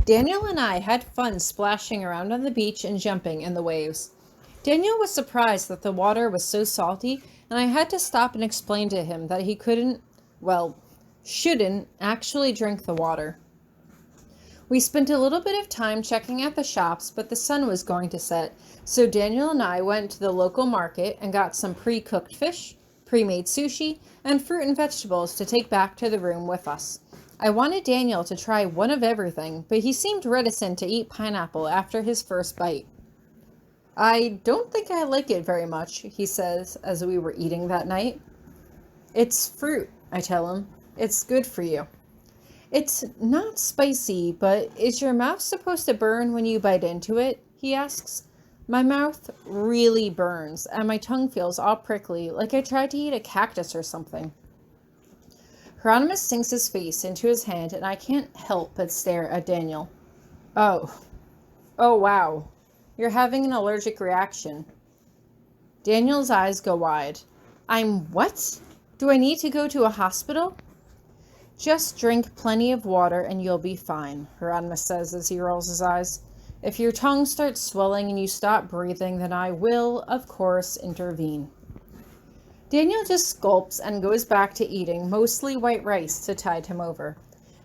Daniel and I had fun splashing around on the beach and jumping in the waves. Daniel was surprised that the water was so salty, and I had to stop and explain to him that he couldn't, well, shouldn't actually drink the water. We spent a little bit of time checking out the shops, but the sun was going to set, so Daniel and I went to the local market and got some pre-cooked fish, pre-made sushi, and fruit and vegetables to take back to the room with us. I wanted Daniel to try one of everything, but he seemed reticent to eat pineapple after his first bite. I don't think I like it very much, he says as we were eating that night. It's fruit, I tell him. It's good for you. It's not spicy, but is your mouth supposed to burn when you bite into it? He asks. My mouth really burns, and my tongue feels all prickly, like I tried to eat a cactus or something. Hieronymous sinks his face into his hand, and I can't help but stare at Daniel. Oh wow. You're having an allergic reaction. Daniel's eyes go wide. I'm what? Do I need to go to a hospital? Just drink plenty of water and you'll be fine, Hieronymous says as he rolls his eyes. If your tongue starts swelling and you stop breathing, then I will, of course, intervene. Daniel just gulps and goes back to eating mostly white rice to tide him over.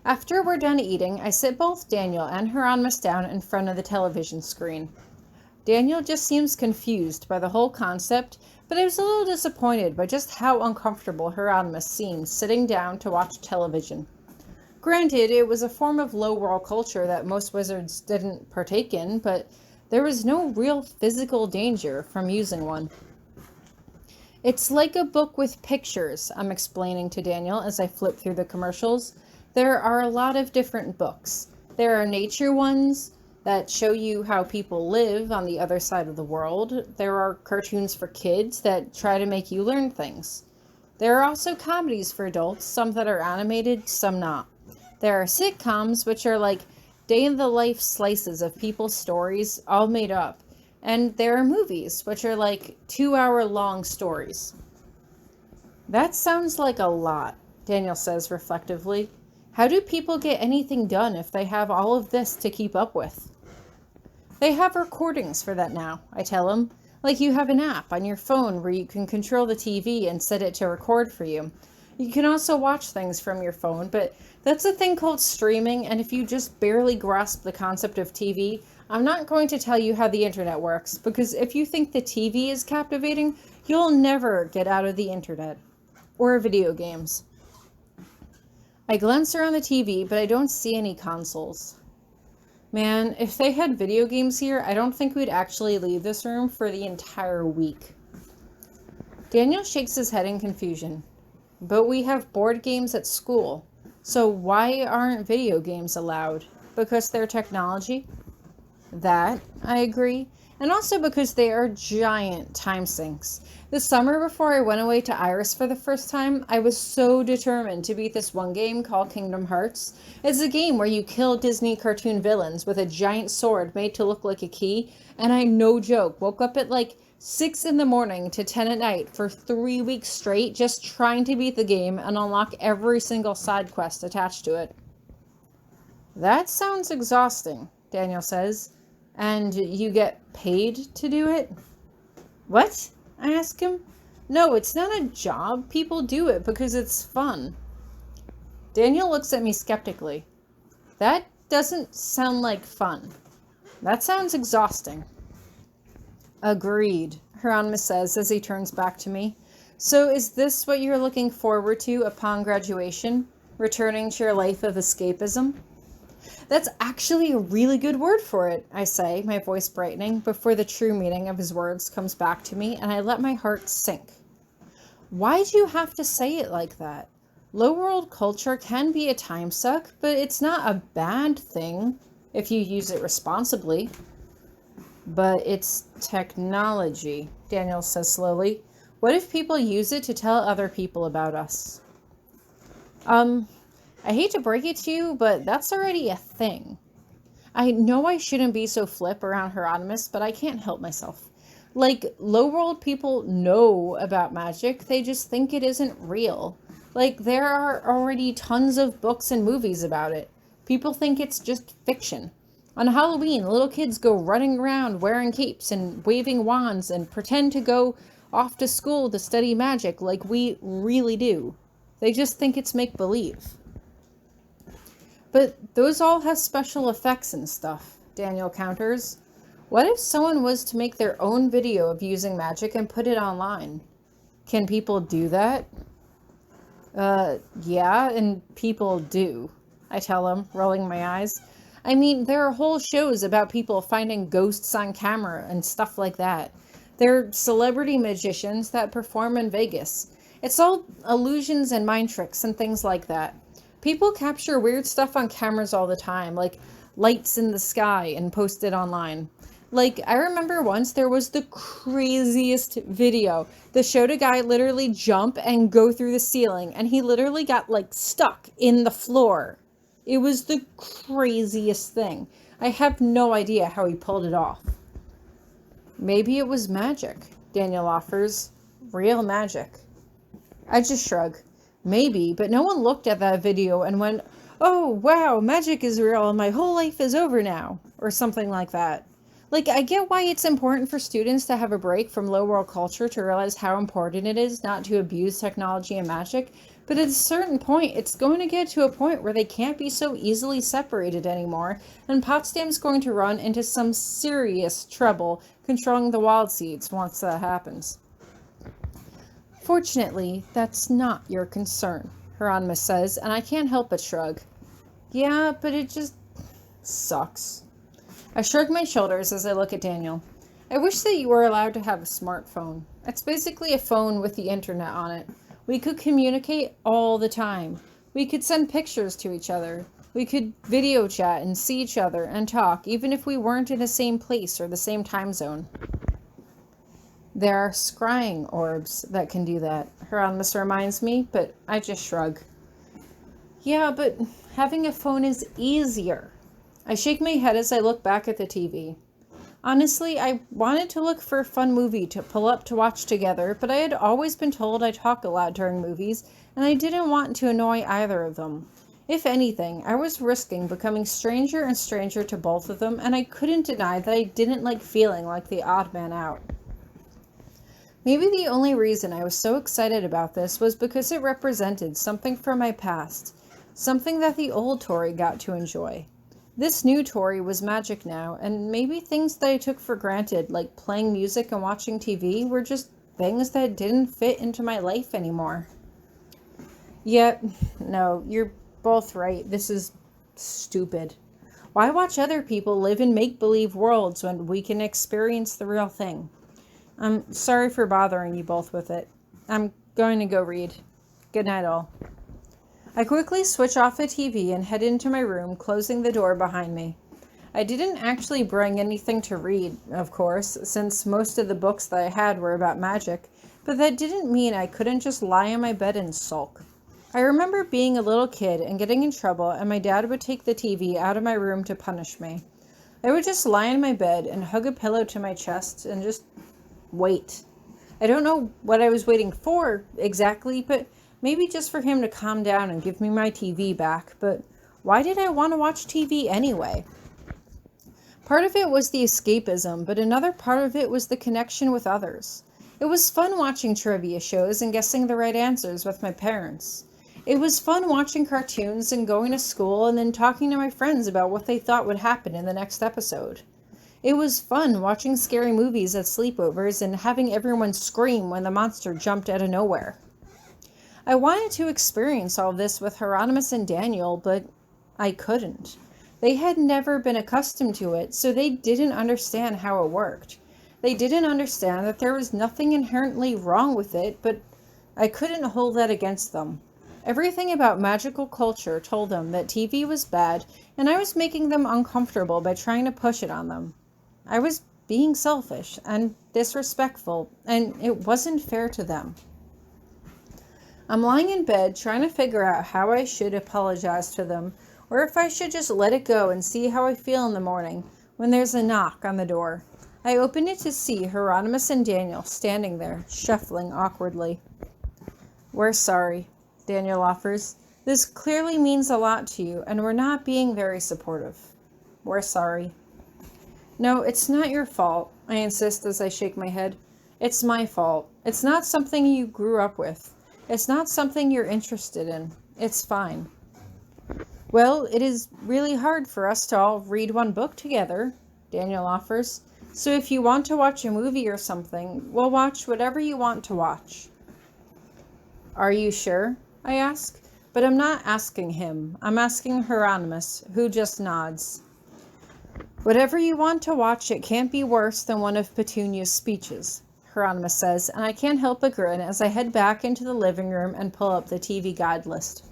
After we're done eating, I sit both Daniel and Hieronymous down in front of the television screen. Daniel just seems confused by the whole concept, but I was a little disappointed by just how uncomfortable Hieronymous seemed sitting down to watch television. Granted, it was a form of low-world culture that most wizards didn't partake in, but there was no real physical danger from using one. It's like a book with pictures, I'm explaining to Daniel as I flip through the commercials. There are a lot of different books. There are nature ones that show you how people live on the other side of the world. There are cartoons for kids that try to make you learn things. There are also comedies for adults, some that are animated, some not. There are sitcoms, which are like day-in-the-life slices of people's stories, all made up. And there are movies, which are like 2-hour-long stories. That sounds like a lot, Daniel says reflectively. How do people get anything done if they have all of this to keep up with? They have recordings for that now, I tell him. Like you have an app on your phone where you can control the TV and set it to record for you. You can also watch things from your phone, but that's a thing called streaming, and if you just barely grasp the concept of TV, I'm not going to tell you how the internet works, because if you think the TV is captivating, you'll never get out of the internet. Or video games. I glance around the TV, but I don't see any consoles. Man, if they had video games here, I don't think we'd actually leave this room for the entire week. Daniel shakes his head in confusion. But we have board games at school. So why aren't video games allowed? Because they're technology? That, I agree. And also because they are giant time sinks. The summer before I went away to Iris for the first time, I was so determined to beat this one game called Kingdom Hearts. It's a game where you kill Disney cartoon villains with a giant sword made to look like a key, and I, no joke, woke up at like 6 in the morning to 10 at night for 3 weeks straight just trying to beat the game and unlock every single side quest attached to it. That sounds exhausting, Daniel says. And you get paid to do it? What? I ask him. No, it's not a job. People do it because it's fun. Daniel looks at me skeptically. That doesn't sound like fun. That sounds exhausting. Agreed, Hieronymous says as he turns back to me. So is this what you're looking forward to upon graduation? Returning to your life of escapism? That's actually a really good word for it, I say, my voice brightening, before the true meaning of his words comes back to me, and I let my heart sink. Why'd you have to say it like that? Low-world culture can be a time suck, but it's not a bad thing if you use it responsibly. But it's technology, Daniel says slowly. What if people use it to tell other people about us? I hate to break it to you, but that's already a thing. I know I shouldn't be so flip around Hieronymous, but I can't help myself. Like, low-world people know about magic, they just think it isn't real. Like, there are already tons of books and movies about it. People think it's just fiction. On Halloween, little kids go running around wearing capes and waving wands and pretend to go off to school to study magic like we really do. They just think it's make-believe. But those all have special effects and stuff, Daniel counters. What if someone was to make their own video of using magic and put it online? Can people do that? Yeah, and people do, I tell him, rolling my eyes. I mean, there are whole shows about people finding ghosts on camera and stuff like that. They're celebrity magicians that perform in Vegas. It's all illusions and mind tricks and things like that. People capture weird stuff on cameras all the time, like lights in the sky, and post it online. Like, I remember once there was the craziest video that showed a guy literally jump and go through the ceiling, and he literally got, like, stuck in the floor. It was the craziest thing. I have no idea how he pulled it off. Maybe it was magic, Daniel offers. Real magic. I just shrug. Maybe, but no one looked at that video and went, "Oh, wow, magic is real and my whole life is over now," or something like that. Like, I get why it's important for students to have a break from low world culture to realize how important it is not to abuse technology and magic, but at a certain point, it's going to get to a point where they can't be so easily separated anymore, and Potsdam's going to run into some serious trouble controlling the wild seeds once that happens. Fortunately, that's not your concern, Hieronymous says, and I can't help but shrug. Yeah, but it just sucks. I shrug my shoulders as I look at Daniel. I wish that you were allowed to have a smartphone. It's basically a phone with the internet on it. We could communicate all the time. We could send pictures to each other. We could video chat and see each other and talk, even if we weren't in the same place or the same time zone. There are scrying orbs that can do that, Hieronymous reminds me, but I just shrug. Yeah, but having a phone is easier. I shake my head as I look back at the TV. Honestly, I wanted to look for a fun movie to pull up to watch together, but I had always been told I talk a lot during movies, and I didn't want to annoy either of them. If anything, I was risking becoming stranger and stranger to both of them, and I couldn't deny that I didn't like feeling like the odd man out. Maybe the only reason I was so excited about this was because it represented something from my past, something that the old Tori got to enjoy. This new Tori was magic now, and maybe things that I took for granted, like playing music and watching TV, were just things that didn't fit into my life anymore. Yet, no, you're both right. This is stupid. Why watch other people live in make-believe worlds when we can experience the real thing? I'm sorry for bothering you both with it. I'm going to go read. Good night, all. I quickly switch off the TV and head into my room, closing the door behind me. I didn't actually bring anything to read, of course, since most of the books that I had were about magic, but that didn't mean I couldn't just lie in my bed and sulk. I remember being a little kid and getting in trouble, and my dad would take the TV out of my room to punish me. I would just lie in my bed and hug a pillow to my chest and just wait. I don't know what I was waiting for exactly, but maybe just for him to calm down and give me my TV back. But why did I want to watch TV anyway? Part of it was the escapism, but another part of it was the connection with others. It was fun watching trivia shows and guessing the right answers with my parents. It was fun watching cartoons and going to school and then talking to my friends about what they thought would happen in the next episode. It was fun watching scary movies at sleepovers and having everyone scream when the monster jumped out of nowhere. I wanted to experience all this with Hieronymous and Daniel, but I couldn't. They had never been accustomed to it, so they didn't understand how it worked. They didn't understand that there was nothing inherently wrong with it, but I couldn't hold that against them. Everything about magical culture told them that TV was bad, and I was making them uncomfortable by trying to push it on them. I was being selfish and disrespectful, and it wasn't fair to them. I'm lying in bed trying to figure out how I should apologize to them, or if I should just let it go and see how I feel in the morning, when there's a knock on the door. I open it to see Hieronymous and Daniel standing there, shuffling awkwardly. "We're sorry," Daniel offers. This clearly means a lot to you, and we're not being very supportive. We're sorry. No, it's not your fault, I insist as I shake my head. It's my fault. It's not something you grew up with. It's not something you're interested in. It's fine. Well, it is really hard for us to all read one book together, Daniel offers. So if you want to watch a movie or something, we'll watch whatever you want to watch. Are you sure? I ask. But I'm not asking him. I'm asking Hieronymous, who just nods. Whatever you want to watch, it can't be worse than one of Petunia's speeches, Hieronymous says, and I can't help but grin as I head back into the living room and pull up the TV guide list.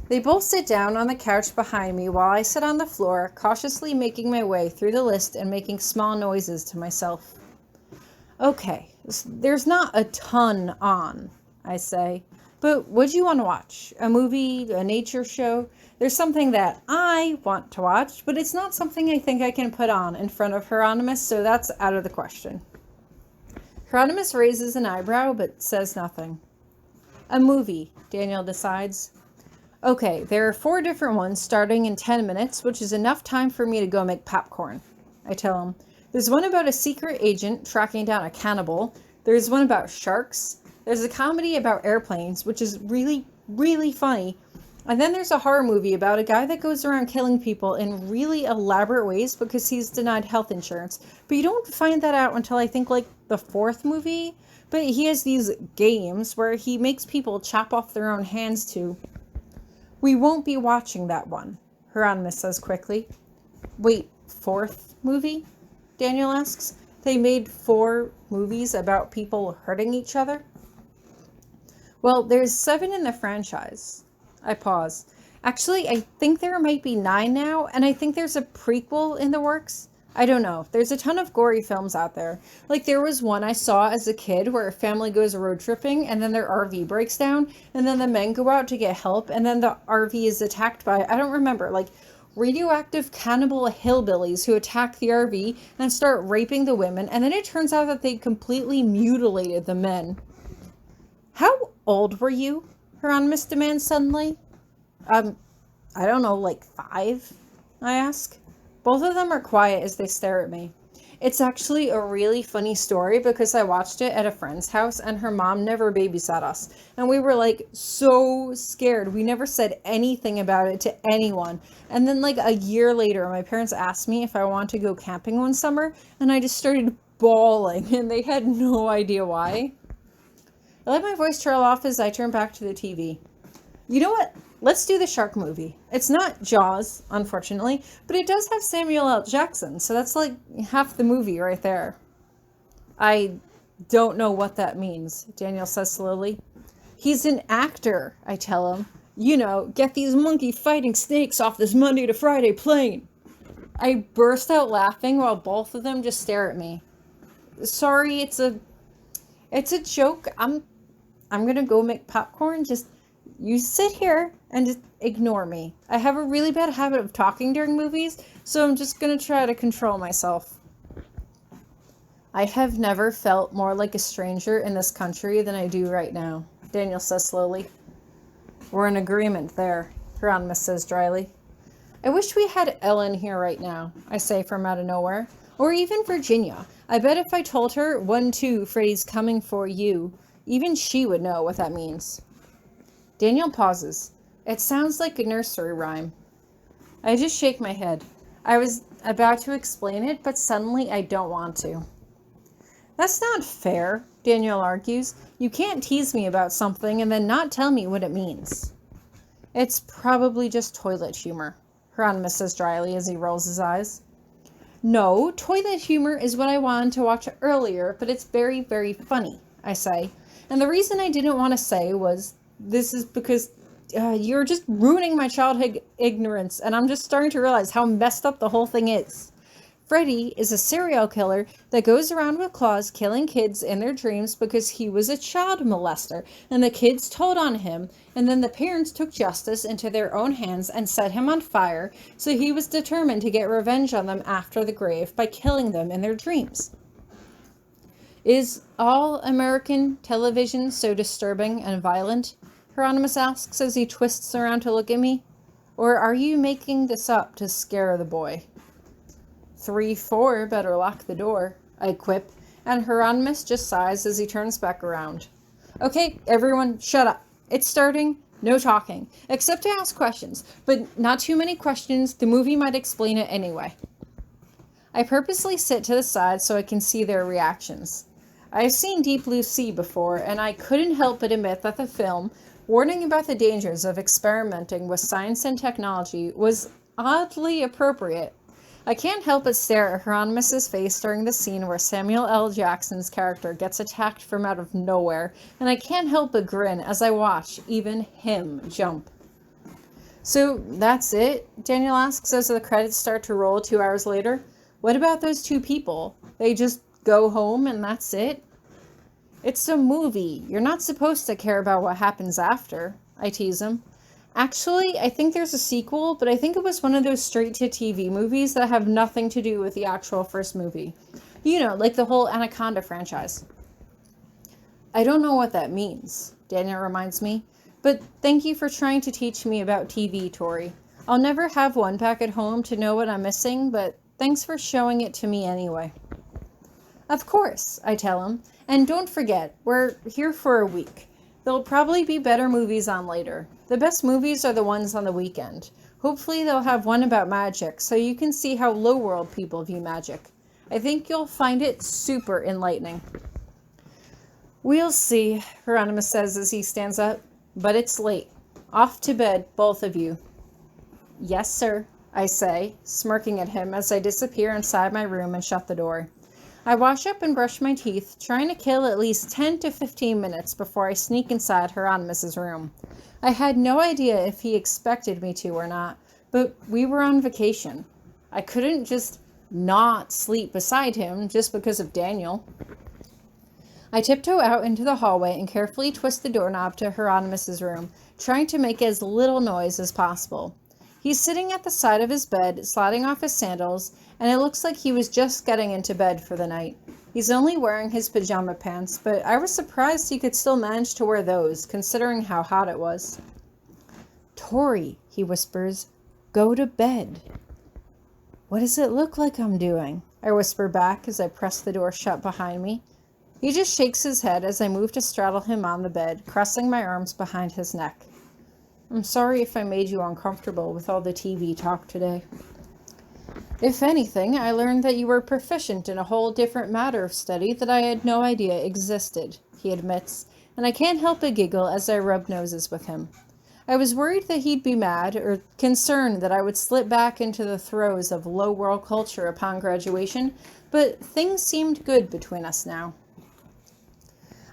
They both sit down on the couch behind me while I sit on the floor, cautiously making my way through the list and making small noises to myself. Okay, there's not a ton on, I say. But what do you want to watch? A movie? A nature show? There's something that I want to watch, but it's not something I think I can put on in front of Hieronymous, so that's out of the question. Hieronymous raises an eyebrow, but says nothing. A movie, Daniel decides. Okay, there are 4 different ones starting in 10 minutes, which is enough time for me to go make popcorn. I tell him. There's one about a secret agent tracking down a cannibal. There's one about sharks. There's a comedy about airplanes, which is really, really funny. And then there's a horror movie about a guy that goes around killing people in really elaborate ways because he's denied health insurance. But you don't find that out until I think like the 4th movie. But he has these games where he makes people chop off their own hands too. We won't be watching that one, Hieronymous says quickly. Wait, 4th movie? Daniel asks. They made 4 movies about people hurting each other? Well, there's 7 in the franchise. I pause. Actually, I think there might be 9 now, and I think there's a prequel in the works. I don't know. There's a ton of gory films out there. Like, there was one I saw as a kid where a family goes road tripping, and then their RV breaks down, and then the men go out to get help, and then the RV is attacked by, I don't remember, like, radioactive cannibal hillbillies who attack the RV and start raping the women, and then it turns out that they completely mutilated the men. How old were you? Hieronymous demands suddenly. I don't know, like 5? I ask. Both of them are quiet as they stare at me. It's actually a really funny story because I watched it at a friend's house and her mom never babysat us. And we were like so scared. We never said anything about it to anyone. And then like a year later, my parents asked me if I wanted to go camping one summer and I just started bawling and they had no idea why. I let my voice trail off as I turn back to the TV. You know what? Let's do the shark movie. It's not Jaws, unfortunately, but it does have Samuel L. Jackson, so that's like half the movie right there. I don't know what that means, Daniel says slowly. He's an actor, I tell him. You know, get these monkey fighting snakes off this Monday to Friday plane. I burst out laughing while both of them just stare at me. Sorry, it's a joke. I'm gonna go make popcorn. Just you sit here and just ignore me. I have a really bad habit of talking during movies, so I'm just gonna try to control myself. I have never felt more like a stranger in this country than I do right now, Daniel says slowly. We're in agreement there, Hieronymous says dryly. I wish we had Ellen here right now, I say from out of nowhere. Or even Virginia. I bet if I told her, 1-2, Freddy's coming for you, even she would know what that means. Daniel pauses. It sounds like a nursery rhyme. I just shake my head. I was about to explain it, but suddenly I don't want to. That's not fair, Daniel argues. You can't tease me about something and then not tell me what it means. It's probably just toilet humor, Hieronymous says dryly as he rolls his eyes. No, toilet humor is what I wanted to watch earlier, but it's very, very funny, I say. And the reason I didn't want to say was, this is because you're just ruining my childhood ignorance, and I'm just starting to realize how messed up the whole thing is. Freddy is a serial killer that goes around with claws killing kids in their dreams because he was a child molester, and the kids told on him, and then the parents took justice into their own hands and set him on fire, so he was determined to get revenge on them after the grave by killing them in their dreams. Is all American television so disturbing and violent? Hieronymous asks as he twists around to look at me. Or are you making this up to scare the boy? 3-4, better lock the door, I quip, and Hieronymous just sighs as he turns back around. Okay, everyone, shut up. It's starting. No talking, except to ask questions, but not too many questions. The movie might explain it anyway. I purposely sit to the side so I can see their reactions. I've seen Deep Blue Sea before, and I couldn't help but admit that the film, warning about the dangers of experimenting with science and technology, was oddly appropriate. I can't help but stare at Hieronymus's face during the scene where Samuel L. Jackson's character gets attacked from out of nowhere, and I can't help but grin as I watch even him jump. So that's it? Daniel asks as the credits start to roll 2 hours later. What about those two people? They just go home and that's it? It's a movie. You're not supposed to care about what happens after, I tease him. Actually, I think there's a sequel, but I think it was one of those straight-to-TV movies that have nothing to do with the actual first movie. You know, like the whole Anaconda franchise. I don't know what that means, Daniel reminds me, but thank you for trying to teach me about TV, Tori. I'll never have one back at home to know what I'm missing, but thanks for showing it to me anyway. Of course, I tell him, and don't forget, we're here for a week. There'll probably be better movies on later. The best movies are the ones on the weekend. Hopefully they'll have one about magic, so you can see how low-world people view magic. I think you'll find it super enlightening. We'll see, Hieronymus says as he stands up, but it's late. Off to bed, both of you. Yes, sir, I say, smirking at him as I disappear inside my room and shut the door. I wash up and brush my teeth, trying to kill at least 10 to 15 minutes before I sneak inside Hieronymus's room. I had no idea if he expected me to or not, but we were on vacation. I couldn't just not sleep beside him just because of Daniel. I tiptoe out into the hallway and carefully twist the doorknob to Hieronymus's room, trying to make as little noise as possible. He's sitting at the side of his bed, sliding off his sandals, and it looks like he was just getting into bed for the night. He's only wearing his pajama pants, but I was surprised he could still manage to wear those, considering how hot it was. Tori, he whispers, go to bed. What does it look like I'm doing? I whisper back as I press the door shut behind me. He just shakes his head as I move to straddle him on the bed, crossing my arms behind his neck. I'm sorry if I made you uncomfortable with all the TV talk today. If anything, I learned that you were proficient in a whole different matter of study that I had no idea existed, he admits, and I can't help but giggle as I rub noses with him. I was worried that he'd be mad or concerned that I would slip back into the throes of low-world culture upon graduation, but things seemed good between us now.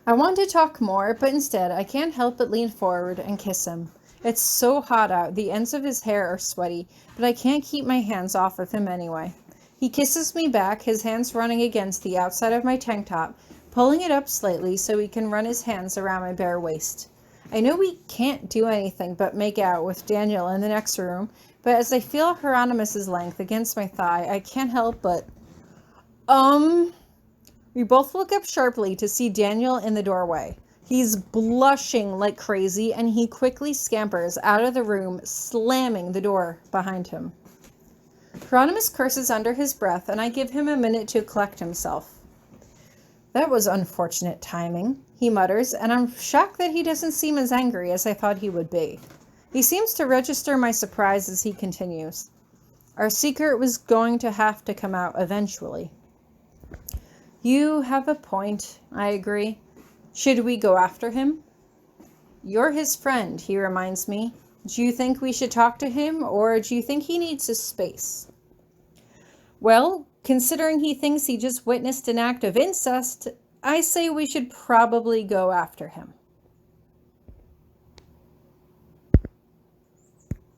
I want to talk more, but instead I can't help but lean forward and kiss him. It's so hot out, the ends of his hair are sweaty, but I can't keep my hands off of him anyway. He kisses me back, his hands running against the outside of my tank top, pulling it up slightly so he can run his hands around my bare waist. I know we can't do anything but make out with Daniel in the next room, but as I feel Hieronymus's length against my thigh, I can't help but... We both look up sharply to see Daniel in the doorway. He's blushing like crazy, and he quickly scampers out of the room, slamming the door behind him. Hieronymus curses under his breath, and I give him a minute to collect himself. That was unfortunate timing, he mutters, and I'm shocked that he doesn't seem as angry as I thought he would be. He seems to register my surprise as he continues. Our secret was going to have to come out eventually. You have a point, I agree. Should we go after him? You're his friend, he reminds me. Do you think we should talk to him, or do you think he needs his space? Well, considering he thinks he just witnessed an act of incest, I say we should probably go after him.